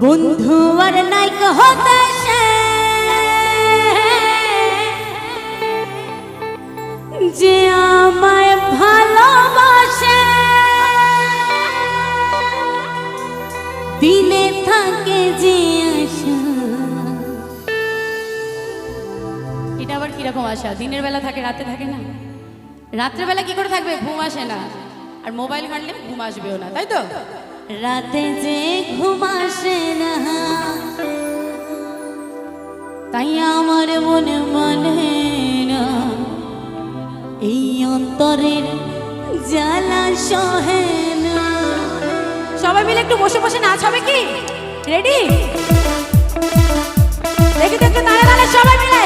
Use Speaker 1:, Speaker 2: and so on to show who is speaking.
Speaker 1: বন্ধু আর নাই হতে যে আমায় ভালোবাসে, দিনে থাকে যে আশা। এটা আবার কিরকম আশা? দিনের বেলা থাকে, রাতে থাকে না। রাত্রেবেলা কি করে থাকবে? ঘুম আসে না, আর মোবাইল ঘাঁটলে ঘুম আসবেও না, তাই তো? রাতে যে ঘুম আসে না, তাই আমার মনে মানে না, এই অন্তরের জ্বালা সহে না। সবাই মিলে একটু বসে বসে নাচ হবে কি? রেডি? দেখি দেখতে দাঁড়া দাঁড়া সবাই মিলে